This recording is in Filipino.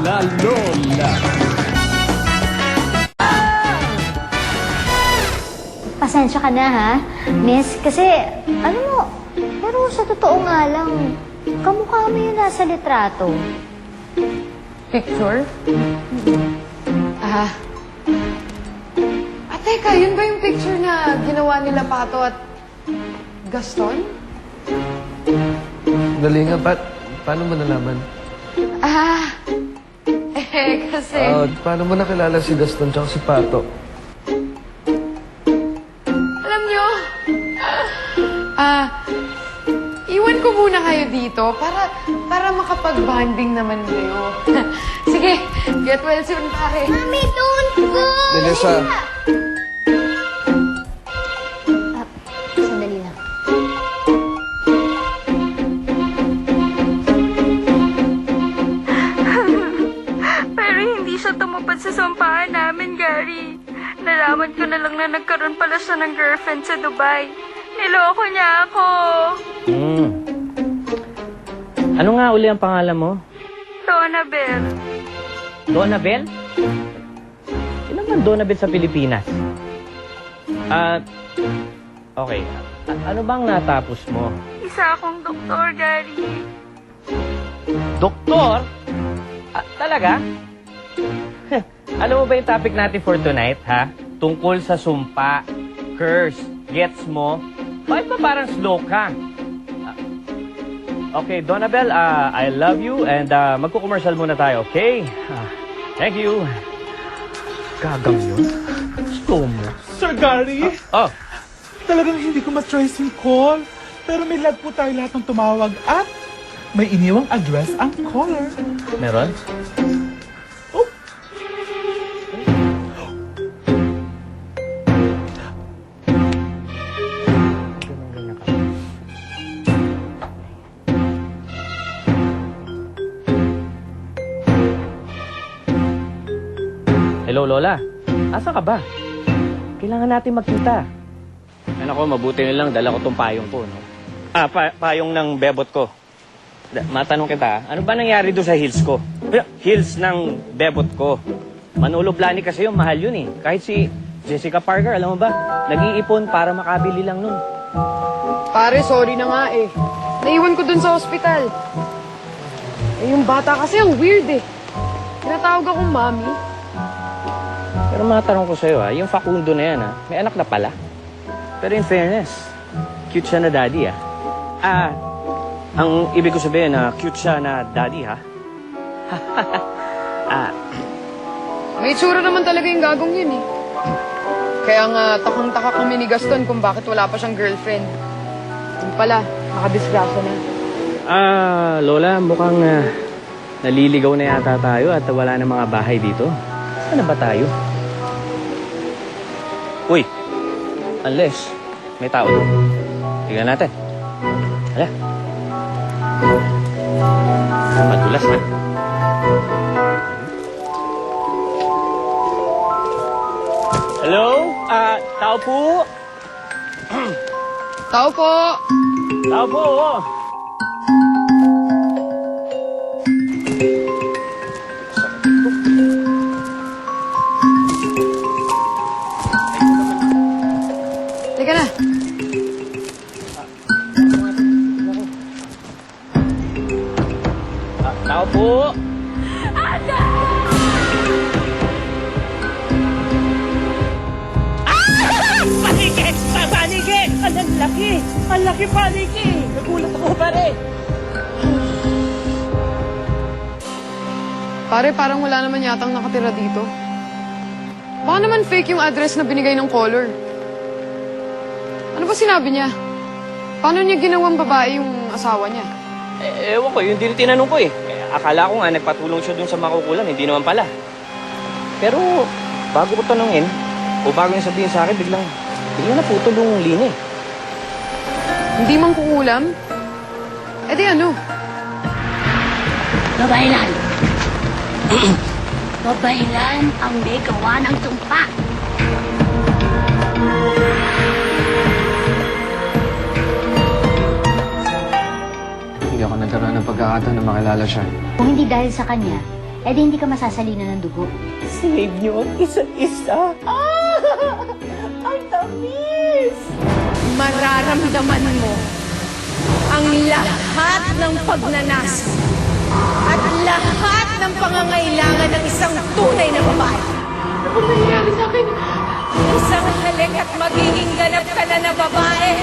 La Lola. Pasensya ka na ha, miss. Kasi, ano mo, pero sa totoo nga lang, kamukha mo yung nasa litrato. Picture? Teka, yun ba yung picture na ginawa nila Pato at Gaston? Dali nga, paano mo nalaman? Kasi... Paano mo nakilala si Gaston tsaka si Pato? Alam nyo, iwan ko muna kayo dito para makapag-bonding naman kayo. Sige, get well soon, pare. Mami, don't go! Melissa, Sandali lang. Pero hindi siya tumupad sa sumpahan namin, Gary. Nalaman ko na lang na nagkaroon pala siya ng girlfriend sa Dubai. Niloko niya ako. Ano nga uli ang pangalan mo? Donabel. Donabel? Ilan man Donabel sa Pilipinas? Okay. Ano bang natapos mo? Isa akong doktor, Gary. Doktor? Talaga? Alam mo ba yung topic natin for tonight, ha? Tungkol sa sumpa, curse, gets mo? Bakit ba parang slow ka? Okay, Donabel, I love you and magko-commercial muna tayo, okay? Thank you. Gagang yun? Slow mo. Sir Gary, talagang hindi ko ma-trace yung call. Pero may lag po tayo lahat ng tumawag at may iniwang address ang caller. Meron? Oh. Hello, Lola. Asa ka ba? Kailangan natin magkita. Ako, mabuti na lang dala ko tong payong ko, no? Payong ng bebot ko. Matanong kita, ano ba nangyari doon sa heels ko? Heels ng bebot ko. Manolo Blahnik kasi yung mahal yun eh. Kahit si Jessica Parker, alam mo ba? Nag-iipon para makabili lang nun. Pare, sorry na nga eh. Naiwan ko dun sa ospital. Yung bata kasi ang weird eh. Tinatawag akong mami. Pero matanong ko sa'yo yung Facundo na yan may anak na pala. Pero in fairness, cute siya na daddy ang ibig ko sabihin cute siya na daddy May itsura naman talaga yung gagong yun eh. Kaya nga takang-taka kami ni Gaston kung bakit wala pa siyang girlfriend. Yung pala, nakadisgrasya na. Lola, mukhang naliligaw na yata tayo at wala na mga bahay dito. Saan na ba tayo? Uy, unless may tao doon. Tignan natin. Hala. Madulas na. Hello? Tao po? Tao po! Tao po! Teka na. Tao po! Paniki! Paniki! Ang laki! Ang laki paniki! Nagulat ako, pare! Pare, parang wala naman yatang nakatira dito. Baka naman fake yung address na binigay ng caller. Ano ba sinabi niya? Paano niya ginawang babae yung asawa niya? Ewan ko, yun din tinanong ko eh. Akala ko nga nagpatulong siya dun sa makukulan, hindi naman pala. Pero, bago ko tanungin, o bago niya sabihin sa akin, biglang naputol yung linya eh. Hindi man kukulam? Eh di ano? Babailan! Babailan ang may gawa ng tumpa. pagkakataon na makilala siya. Kung hindi dahil sa kanya, edi hindi ka masasalina ng dugo. Save niyo ang isa't isa. Ang tamis! Mararamdaman mo ang lahat ng pagnanasa at lahat ng pangangailangan ng isang tunay na babae. Ano ba nangyayari sa akin? Isang halik at magiging ganap ka na na babae.